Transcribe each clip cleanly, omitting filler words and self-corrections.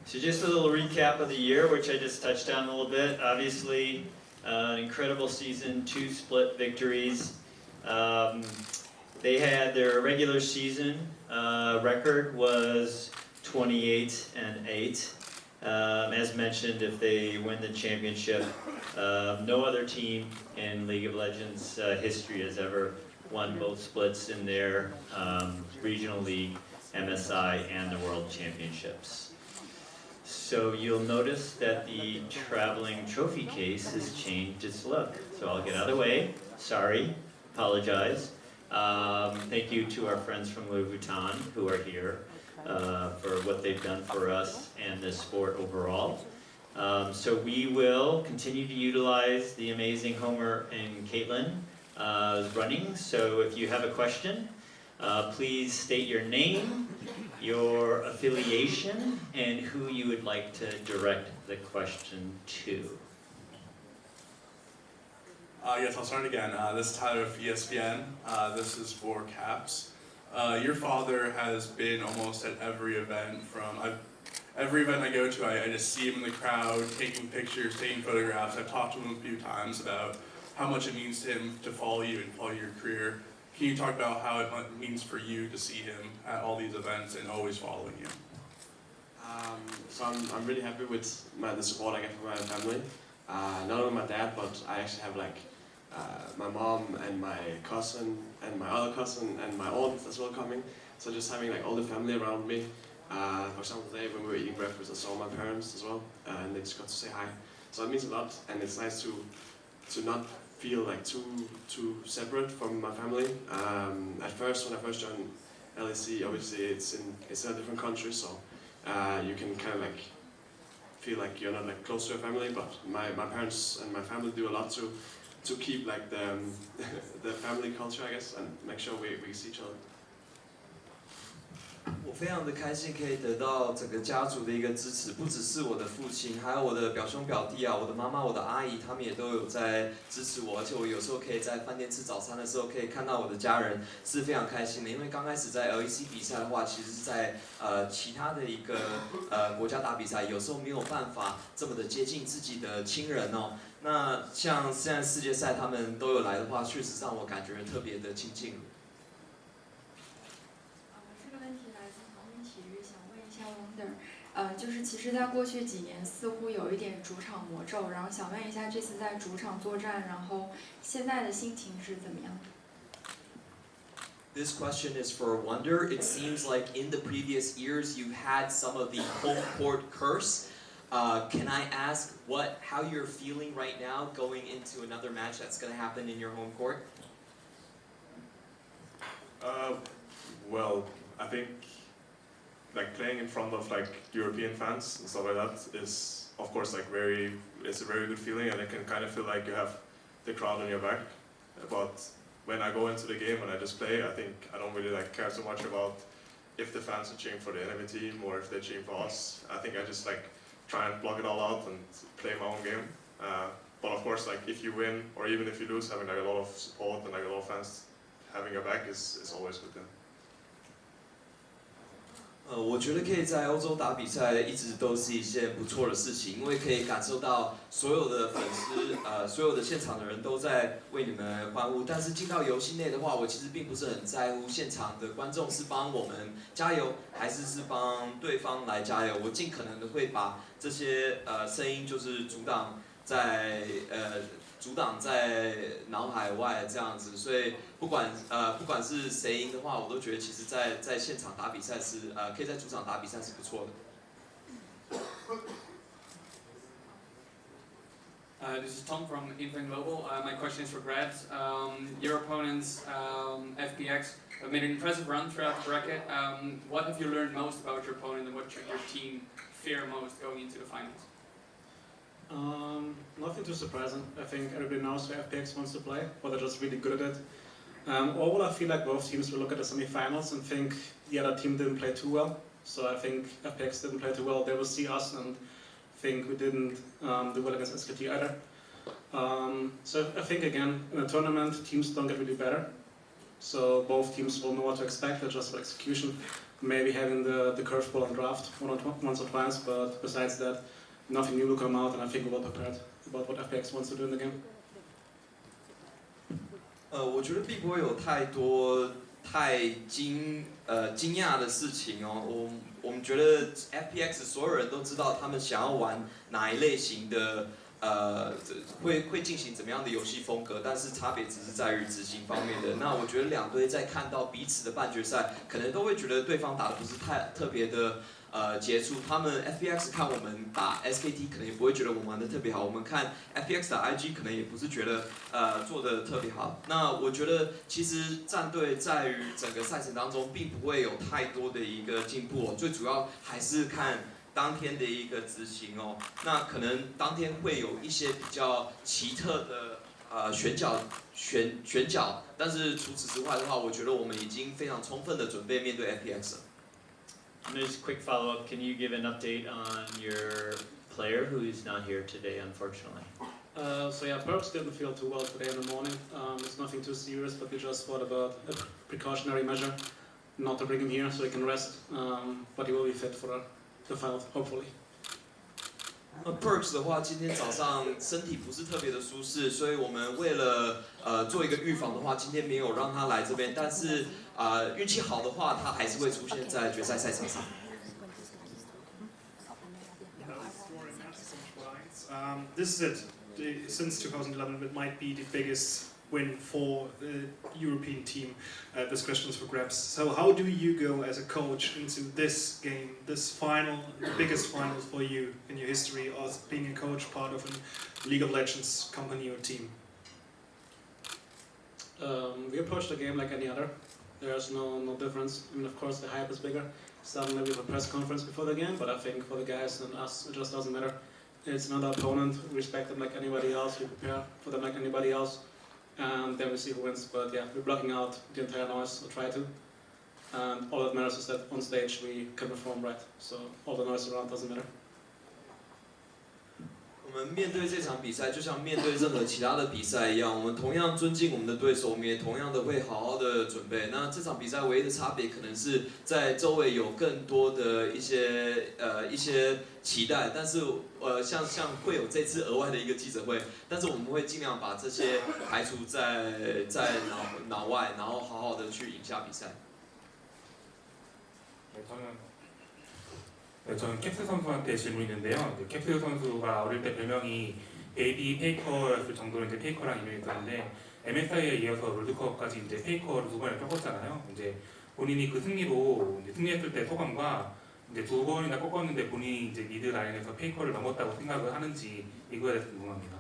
So just a little recap of the year, which I just touched on a little bit. Obviously, an incredible season, 2 split victories. They had their regular season record was 28-8. As mentioned, if they win the championship, no other team in League of Legends history has ever won both splits in their regional league, MSI, and the World Championships. So you'll notice that the traveling trophy case has changed its look. So I'll get out of the way. Sorry, apologize. Thank you to our friends from Louis Vuitton who are here for what they've done for us and the sport overall. So we will continue to utilize the amazing Homer and Caitlin running. So if you have a question, please state your name, your affiliation, and who you would like to direct the question to. Yes, I'll start again. This is Tyler of ESPN. This is for Caps. Your father has been almost at every event. Every event I go to, I just see him in the crowd, taking pictures, taking photographs. I've talked to him a few times about how much it means to him to follow you and follow your career. Can you talk about how it means for you to see him at all these events and always following you? So I'm really happy with the support I get from my family. Not only my dad, but I actually have my mom and my cousin and my other cousin and my aunt as well coming. So just having all the family around me. For example, today when we were eating breakfast, I saw my parents as well, and they just got to say hi. So it means a lot, and it's nice to not feel too separate from my family. At first, when I first joined LEC, obviously it's in a different country, so you can kind of feel like you're not close to your family. But my parents and my family do a lot to keep the family culture, I guess, and make sure we see each other. 我非常的开心可以得到整个家族的一个支持，不只是我的父亲，还有我的表兄表弟啊，我的妈妈、我的阿姨，他们也都有在支持我。而且我有时候可以在饭店吃早餐的时候，可以看到我的家人，是非常开心的。因为刚开始在 LEC 比赛的话，其实是在其他的一个国家打比赛，有时候没有办法这么的接近自己的亲人哦。那像现在世界赛他们都有来的话，确实让我感觉特别的亲近。 就是其实在过去几年似乎有一点主场魔咒，然后想问一下这次在主场作战，然后现在的心情是怎么样的？ This question is for Wonder. It seems like in the previous years you had some of the home court curse. Can I ask how you're feeling right now going into another match that's going to happen in your home court? Well, I think playing in front of European fans and stuff like that is of course it's a very good feeling, and it can kind of feel like you have the crowd on your back. But when I go into the game and I just play, I think I don't really care so much about if the fans are cheering for the enemy team or if they're cheering for us. I think I just try and block it all out and play my own game. But of course, if you win or even if you lose, having a lot of support and a lot of fans having your back is always good. Yeah. 我觉得可以在欧洲打比赛一直都是一件不错的事情，因为可以感受到所有的粉丝，所有的现场的人都在为你们欢呼。但是进到游戏内的话，我其实并不是很在乎现场的观众是帮我们加油，还是帮对方来加油。我尽可能的会把这些声音就是阻挡在脑海外这样子，所以不管是谁赢的话，我都觉得其实在现场打比赛是可以在主场打比赛是不错的。This is Tom from Infant Global. My question is for Brad. Your opponents, FPX, have made an impressive run throughout the bracket. What have you learned most about your opponent, and what should your team fear most going into the finals? Nothing too surprising. I think everybody knows who FPX wants to play, but they're just really good at it. Overall, I feel like both teams will look at the semi-finals and think the other team didn't play too well. So I think FPX didn't play too well. They will see us and think we didn't do well against SKT either. So I think again, in a tournament, teams don't get really better. So both teams will know what to expect, they're just for execution. maybe having the curveball on draft once or twice, but besides that, nothing new will come out, and I think we're well prepared about what FPX wants to do in the game. 我觉得并不会有太多惊讶的事情哦。我们觉得 FPX 所有人都知道他们想要玩哪一类型的会进行怎么样的游戏风格，但是差别只是在于执行方面的。那我觉得两队在看到彼此的半决赛，可能都会觉得对方打的不是太特别的。杰出，他们 FPX 看我们打 SKT 可能也不会觉得我们玩的特别好，我们看 FPX 打 IG 可能也不是觉得做的特别好。那我觉得其实战队在于整个赛程当中并不会有太多的一个进步哦，最主要还是看当天的一个执行哦。那可能当天会有一些比较奇特的选角，但是除此之外的话，我觉得我们已经非常充分的准备面对 FPX 了。Just a quick follow-up, can you give an update on your player who's not here today, unfortunately? So yeah, Perks didn't feel too well today in the morning. It's nothing too serious, but we just thought about a precautionary measure not to bring him here so he can rest. But he will be fit for the final, hopefully. Perks 的话，今天早上身体不是特别的舒适，所以我们为了做一个预防的话，今天没有让他来这边。但是运气好的话，他还是会出现在决赛赛场上。This is it. Since 2011, it might be the biggest win for the European team. This question is for Grabs. So how do you go as a coach into this game, this final, the biggest final for you in your history of being a coach, part of a League of Legends company or team? We approach the game like any other. There's no difference. I mean, of course, the hype is bigger. Suddenly we have a press conference before the game, but I think for the guys and us, it just doesn't matter. It's another opponent. We respect them like anybody else. We prepare for them like anybody else. And then we see who wins. But yeah, we're blocking out the entire noise, or try to. And all that matters is that on stage we can perform right. So all the noise around doesn't matter. 我们面对这场比赛，就像面对任何其他的比赛一样，我们同样尊敬我们的对手，我们也同样的会好好的准备。那这场比赛唯一的差别，可能是在周围有更多的一些期待，但是像会有这次额外的一个记者会，但是我们会尽量把这些排除在脑外，然后好好的去赢下比赛。 저는 캡스 선수한테 질문이 있는데요. 캡스 선수가 어릴 때 별명이 베이비 페이커였을 정도로 이제 페이커랑 유명했었는데 MSI에 이어서 롤드컵까지 이제 페이커를 2번을 꺾었잖아요. 이제 본인이 그 승리로 이제 승리했을 때 소감과 이제 2번이나 꺾었는데 본인이 이제 미드 라인에서 페이커를 넘었다고 생각을 하는지 이거에 대해서 궁금합니다.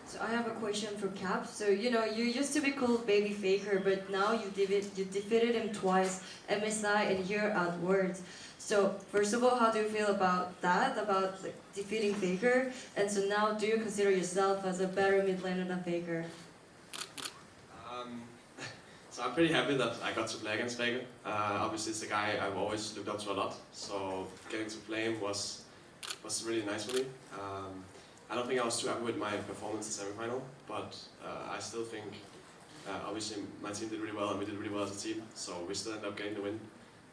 So I have a question for Cap. So you know you used to be called Baby Faker, but now you defeated him twice, MSI and here at Worlds. So first of all, how do you feel about that? About like, defeating Faker? And so now, do you consider yourself as a better mid laner than Faker? So I'm pretty happy that I got to play against Faker. Obviously, it's a guy I've always looked up to a lot. So getting to play him was really nice for me. I don't think I was too happy with my performance in semi-final, but I still think obviously my team did really well and we did really well as a team. So we still ended up getting the win.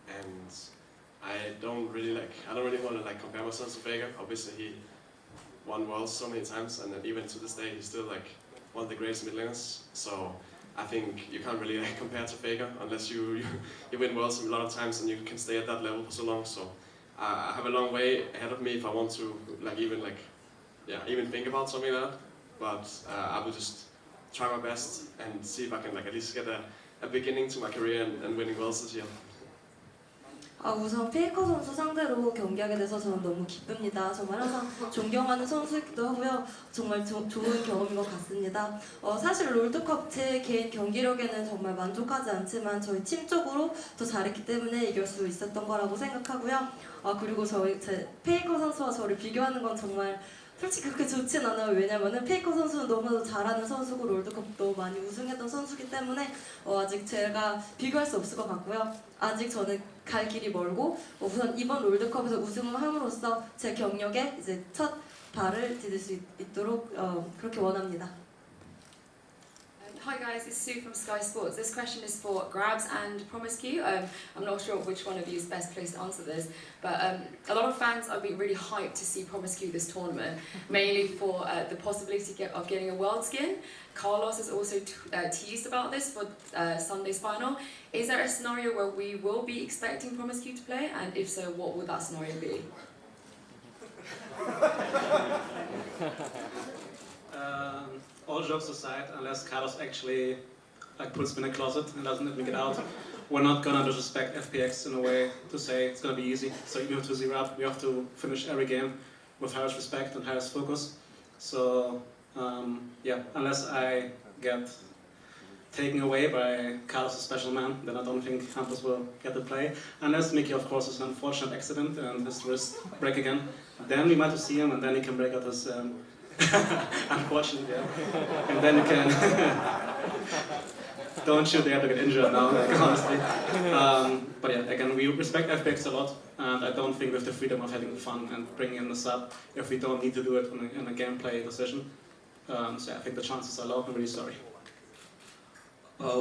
And I don't really want to compare myself to Faker. Obviously he won Worlds so many times, and then even to this day he's still one of the greatest mid laners. So I think you can't really compare to Faker unless you win Worlds a lot of times and you can stay at that level for so long. So I have a long way ahead of me if I want to even think about something like that. But I will just try my best and see if I can at least get a beginning to my career and winning Worlds this year. 우선 페이커 선수 상대로 경기하게 돼서 저는 너무 기쁩니다. 정말 항상 존경하는 선수이기도 하고요. 정말 좋은 경험인 것 같습니다. 사실 롤드컵 제 개인 경기력에는 정말 만족하지 않지만 저희 팀적으로 더 잘했기 때문에 이길 수 있었던 거라고 생각하고요. 그리고 제 페이커 선수와 저를 비교하는 건 정말 솔직히 그렇게 좋진 않아요. 왜냐면은 페이커 선수는 너무나도 잘하는 선수고 롤드컵도 많이 우승했던 선수기 때문에 아직 제가 비교할 수 없을 것 같고요. 아직 저는 갈 길이 멀고 우선 이번 롤드컵에서 우승을 함으로써 제 경력에 이제 첫 발을 디딜 수 있도록 그렇게 원합니다. Hi guys, it's Sue from Sky Sports. This question is for Grabs and Promiscu. I'm not sure which one of you is best placed to answer this, but a lot of fans are being really hyped to see Promiscu this tournament, mainly for the possibility of getting a world skin. Carlos has also teased about this for Sunday's final. Is there a scenario where we will be expecting Promiscu to play, and if so, what would that scenario be? All jokes aside, unless Carlos actually puts me in a closet and doesn't let me get out, we're not gonna disrespect FPX in a way to say it's gonna be easy. So even if we 0 up, we have to finish every game with highest respect and highest focus. So yeah, unless I get taken away by Carlos' special man, then I don't think Hampus will get to play. Unless Mickey, of course, is an unfortunate accident and his wrist break again. Then we might see him and then he can break out his unfortunately, yeah. And then you can don't you dare to get injured now, honestly. But yeah, again, we respect FPX a lot, and I don't think we have the freedom of having fun and bringing in the sub if we don't need to do it in a gameplay decision. So yeah, I think the chances are low. I'm really sorry.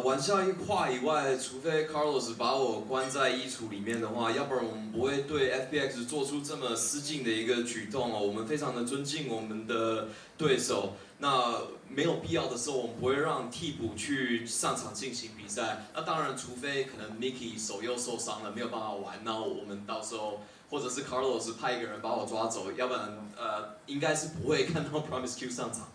玩笑话以外，除非 Carlos 把我关在衣橱里面的话，要不然我们不会对 FPX 做出这么失敬的一个举动哦。我们非常的尊敬我们的对手，那没有必要的时候，我们不会让替补去上场进行比赛。那当然，除非可能 Mickey 手又受伤了，没有办法玩，那我们到时候或者是 Carlos 派一个人把我抓走，要不然应该是不会看到 Promiscu 上场。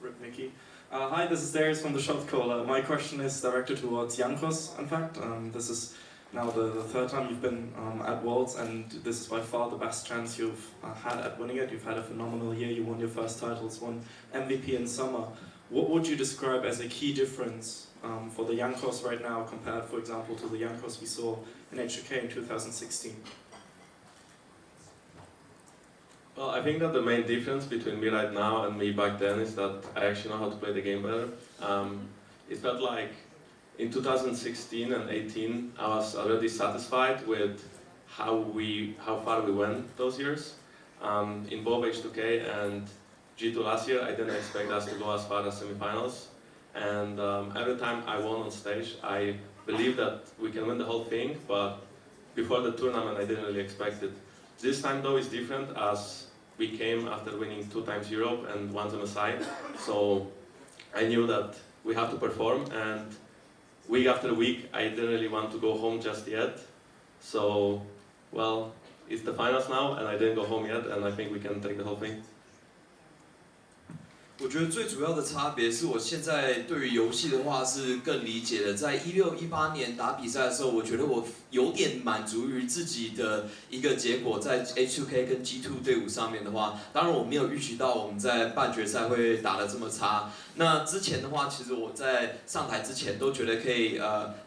Rip Mickey. Hi, this is Darius from the Shot Caller. My question is directed towards Jankos, in fact. This is now the third time you've been at Worlds, and this is by far the best chance you've had at winning it. You've had a phenomenal year, you won your first titles, won MVP in summer. What would you describe as a key difference for the Jankos right now compared, for example, to the Jankos we saw in HOK in 2016? Well, I think that the main difference between me right now and me back then is that I actually know how to play the game better. It felt like in 2016 and 18 I was already satisfied with how far we went those years. In both H2K and G2 last year, I didn't expect us to go as far as semifinals. And every time I won on stage, I believed that we can win the whole thing, but before the tournament I didn't really expect it. This time though is different, as we came after winning 2 times Europe and once MSI, so I knew that we have to perform, and week after week I didn't really want to go home just yet. So, well, it's the finals now and I didn't go home yet, and I think we can take the whole thing. 我觉得最主要的差别是我现在对于游戏的话是更理解的。在16、18年打比赛的时候，我觉得我有点满足于自己的一个结果，在 H2K 跟 G2 队伍上面的话，当然我没有预期到我们在半决赛会打得这么差。那之前的话，其实我在上台之前都觉得可以，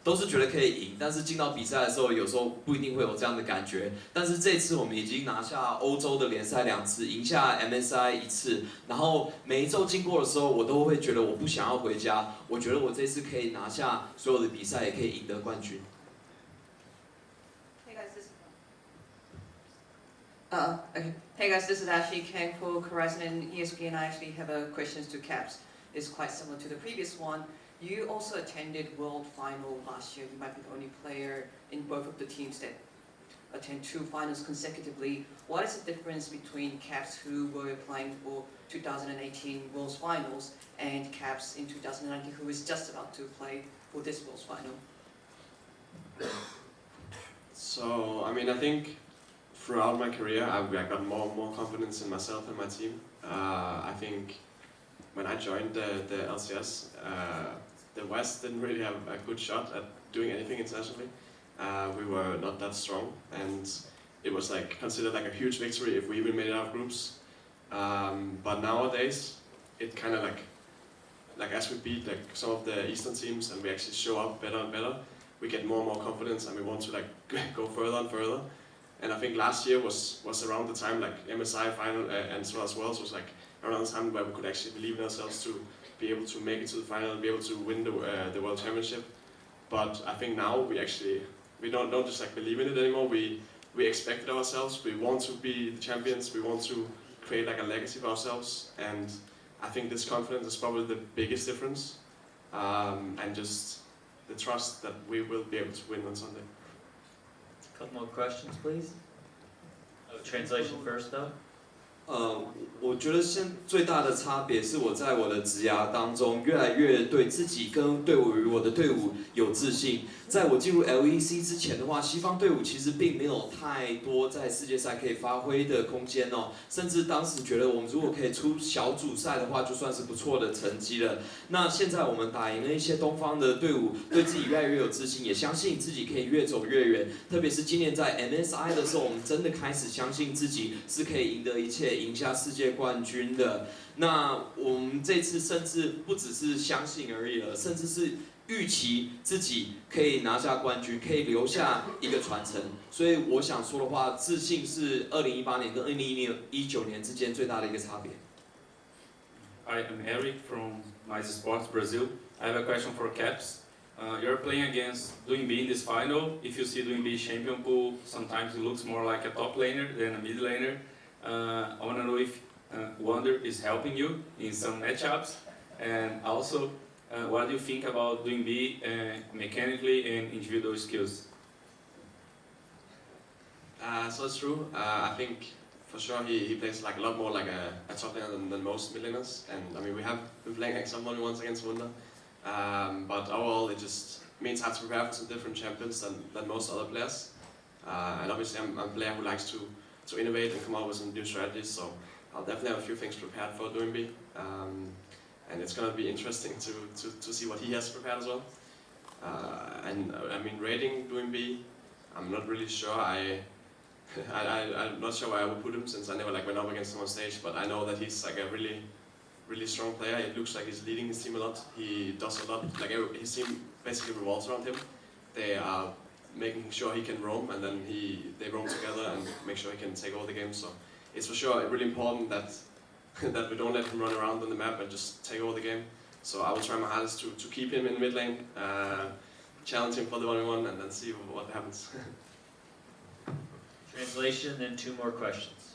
都是觉得可以赢，但是进到比赛的时候，有时候不一定会有这样的感觉。但是这次我们已经拿下欧洲的联赛2次，赢下 MSI 1次，然后每一周经过的时候，我都会觉得我不想要回家。我觉得我这次可以拿下所有的比赛，也可以赢得冠军。Okay. Hey guys, this is Ashley Kang for Horizon and ESPN. I actually have a questions to Caps. It's quite similar to the previous one. You also attended World Final last year. You might be the only player in both of the teams that attend 2 finals consecutively. What is the difference between Caps who were playing for 2018 Worlds Finals and Caps in 2019 who is just about to play for this Worlds Final? So, I mean, I think throughout my career, I got more and more confidence in myself and my team. I think when I joined the LCS, the West didn't really have a good shot at doing anything internationally. We were not that strong, and it was like considered like a huge victory if we even made it out of groups. But nowadays, it kind of like as we beat like some of the Eastern teams and we actually show up better and better, we get more and more confidence and we want to like go further and further. And I think last year was around the time like MSI final and as well as Worlds was like around the time where we could actually believe in ourselves to be able to make it to the final and be able to win the World Championship. But I think now we don't just like believe in it anymore. We expect it ourselves. We want to be the champions. We want to create like a legacy for ourselves. And I think this confidence is probably the biggest difference, and just the trust that we will be able to win on Sunday. A couple more questions, please. Oh, translation first, though. 我觉得最大的差别是我在我的职涯当中越来越对自己跟对于我的队伍有自信。在我进入 LEC 之前的话，西方队伍其实并没有太多在世界赛可以发挥的空间哦，甚至当时觉得我们如果可以出小组赛的话，就算是不错的成绩了。那现在我们打赢了一些东方的队伍，对自己越来越有自信，也相信自己可以越走越远。特别是今年在 MSI 的时候，我们真的开始相信自己是可以赢得一切，赢下世界冠军的。那我们这次甚至不只是相信而已了，甚至是预期自己可以拿下冠军，可以留下一个传承。所以我想说的话，自信是2018年跟2019年之间最大的一个差别。Hi, I'm Eric from Mais Sports Brazil. I have a question for Caps. You're playing against Doinb in this final. If you see Doinb champion pool, sometimes it looks more like a top laner than a mid laner. I want to know if Wonder is helping you in some matchups, and also what do you think about Doinb mechanically and individual skills? So it's true. I think for sure he plays like a lot more like a top laner than most mid laners, and I mean we have been playing like some 1v1s against Wunder, but overall it just means I have to prepare for some different champions than most other players, and obviously I'm a player who likes to innovate and come up with some new strategies, so I'll definitely have a few things prepared for Doinb, and it's gonna be interesting to see what he has prepared as well. And I mean rating Doinb, I'm not really sure. I'm not sure where I would put him since I never like went up against him on stage, but I know that he's like a really strong player. It looks like he's leading his team a lot. He does a lot. Like his team basically revolves around him. They are making sure he can roam, and then they roam together and make sure he can take over the game. So it's for sure really important that we don't let him run around on the map and just take over the game. So I will try my hardest to keep him in mid lane, challenge him for the 1v1, and then see what happens. Translation, then 2 more questions.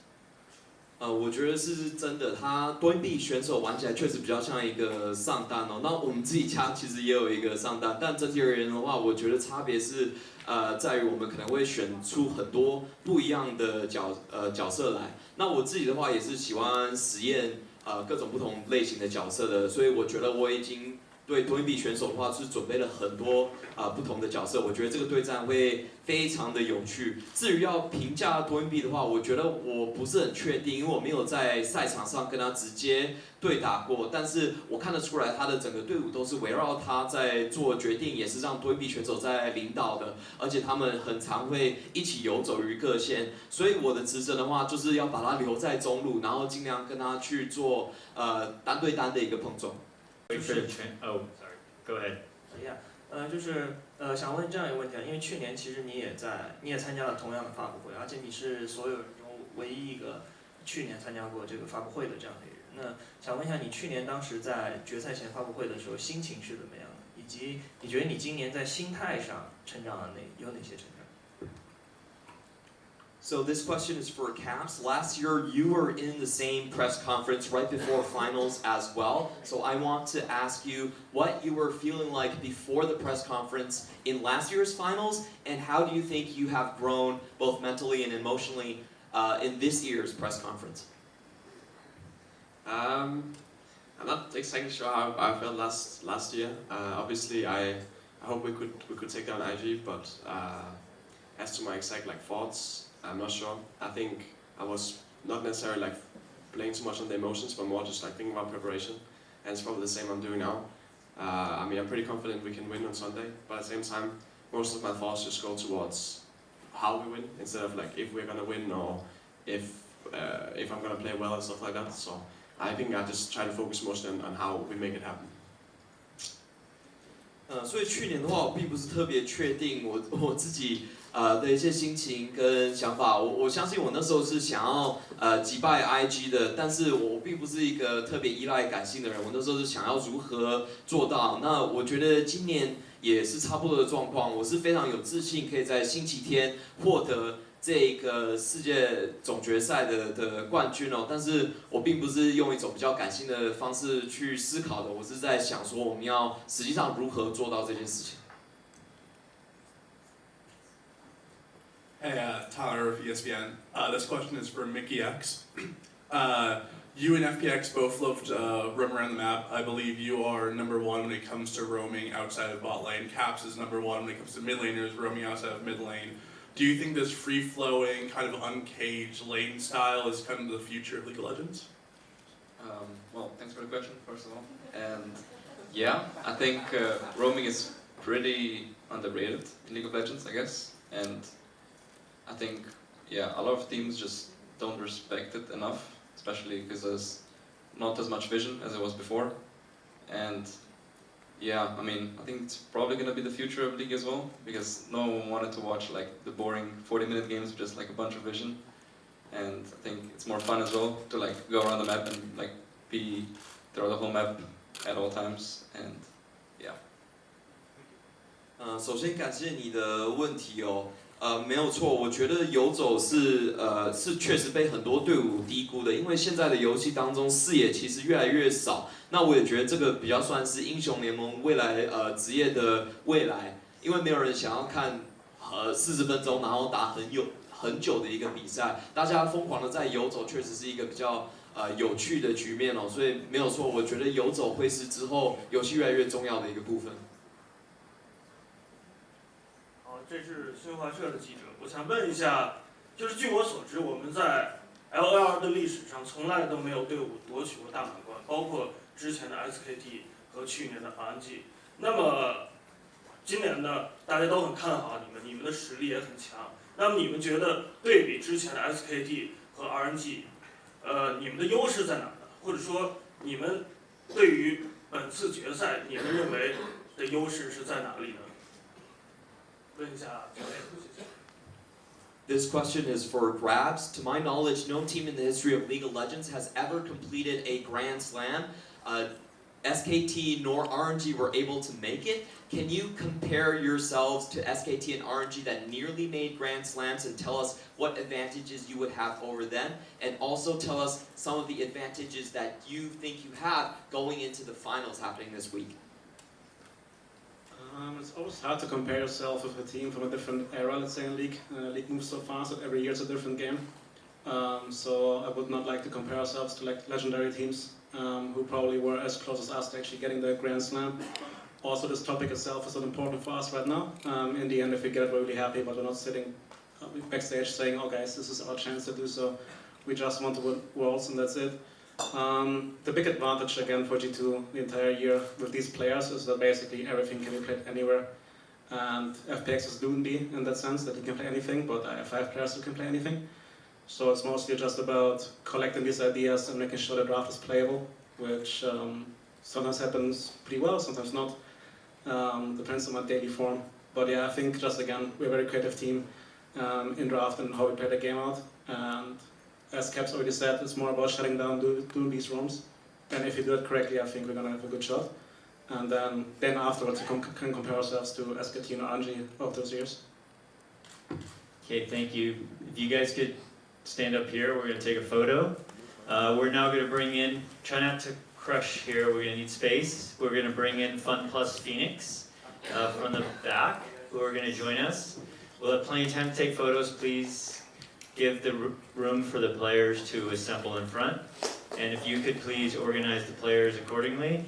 我觉得是真的，他Doinb选手玩起来确实比较像一个上单哦。那我们自己家其实也有一个上单，但整体而言的话，我觉得差别是在于我们可能会选出很多不一样的角色来。那我自己的话也是喜欢实验各种不同类型的角色的，所以我觉得我已经对Doinb选手的话是准备了很多不同的角色，我觉得这个对战会非常的有趣。至于要评价Doinb的话，我觉得我不是很确定，因为我没有在赛场上跟他直接对打过，但是我看得出来他的整个队伍都是围绕他在做决定，也是让Doinb选手在领导的，而且他们很常会一起游走于各线，所以我的职责的话就是要把他留在中路，然后尽量跟他去做单对单的一个碰撞。Wait for the oh, sorry. Go ahead. Yeah. 就是想问这样一个问题啊，因为去年其实你也参加了同样的发布会，而且你是所有人中唯一一个去年参加过这个发布会的这样的一个人。那想问一下，你去年当时在决赛前发布会的时候心情是怎么样的，以及你觉得你今年在心态上成长了有哪些成长？ So this question is for Caps. Last year you were in the same press conference right before finals as well. So I want to ask you what you were feeling like before the press conference in last year's finals, and how do you think you have grown both mentally and emotionally in this year's press conference? I'm not exactly sure how I felt last year. Obviously, I hope we could take down IG, but as to my exact thoughts, I'm not sure. I think I was not necessarily playing too much on the emotions, but more just thinking about preparation, and it's probably the same I'm doing now. I mean, I'm pretty confident we can win on Sunday, but at the same time, most of my thoughts just go towards how we win instead of if we're gonna win or if I'm gonna play well and stuff like that. So I think I just try to focus mostly on how we make it happen. 所以去年的话，我并不是特别确定我自己的一些心情跟想法。我相信我那时候是想要击败 IG 的，但是我并不是一个特别依赖感性的人。我那时候是想要如何做到。那我觉得今年也是差不多的状况。我是非常有自信，可以在星期天获得这个世界总决赛的冠军哦，但是我并不是用一种比较感性的方式去思考的，我是在想说我们要实际上如何做到这件事情。Hey, Tyler of ESPN. This question is for Mickey X. You and FPX both love to roam around the map. I believe you are number one when it comes to roaming outside of bot lane. Caps is number one when it comes to mid laners roaming outside of mid lane. Do you think this free-flowing, kind of uncaged lane style is kind of the future of League of Legends? Well, thanks for the question, first of all. And yeah, I think roaming is pretty underrated in League of Legends, I guess. And I think, yeah, a lot of teams just don't respect it enough, especially because there's not as much vision as there was before. And yeah, I mean, I think it's probably going to be the future of League as well, because no one wanted to watch like the boring 40-minute games with just like a bunch of vision. And I think it's more fun as well to like go around the map and like be throughout the whole map at all times. And yeah. 首先感谢你的问题哦。没有错，我觉得游走是确实被很多队伍低估的，因为现在的游戏当中视野其实越来越少。那我也觉得这个比较算是英雄联盟未来职业的未来，因为没有人想要看40分钟然后打很久的一个比赛，大家疯狂的在游走，确实是一个比较有趣的局面哦。所以没有错，我觉得游走会是之后游戏越来越重要的一个部分。这是新华社的记者，我想问一下，就是据我所知，我们在 LOL 的历史上从来都没有队伍夺取过大满贯，包括之前的 SKT 和去年的 RNG。那么今年呢，大家都很看好你们的实力也很强。那么你们觉得对比之前的 SKT 和 RNG，你们的优势在哪呢？或者说你们对于本次决赛，你们认为的优势是在哪里呢？ This question is for Grabs. To my knowledge, no team in the history of League of Legends has ever completed a Grand Slam. SKT nor RNG were able to make it. Can you compare yourselves to SKT and RNG that nearly made Grand Slams and tell us what advantages you would have over them? And also tell us some of the advantages that you think you have going into the finals happening this week. It's always hard to compare yourself with a team from a different era, let's say in League. League moves so fast that every year it's a different game. So I would not like to compare ourselves to like legendary teams who probably were as close as us to actually getting the Grand Slam. Also, this topic itself is not important for us right now. In the end, if we get it, we're really happy, but we're not sitting backstage saying, oh guys, this is our chance to do so. We just want to win Worlds and that's it. The big advantage again for G2 the entire year with these players is that basically everything can be played anywhere. And FPX is Doonby in that sense, that he can play anything, but I have 5 players who can play anything. So it's mostly just about collecting these ideas and making sure the draft is playable, which sometimes happens pretty well, sometimes not. Depends on my daily form. But yeah, I think just again, we're a very creative team in draft and how we play the game out. And as Caps already said, it's more about shutting down Doonby's rooms. And if you do it correctly, I think we're going to have a good shot. And then afterwards, we can compare ourselves to SKT and RNG of those years. Okay, thank you. If you guys could stand up here, we're going to take a photo. We're now going to bring in, try not to crush here, we're going to need space. We're going to bring in Fun Plus Phoenix from the back, who are going to join us. We'll have plenty of time to take photos. Please give the room for the players to assemble in front. And if you could please organize the players accordingly.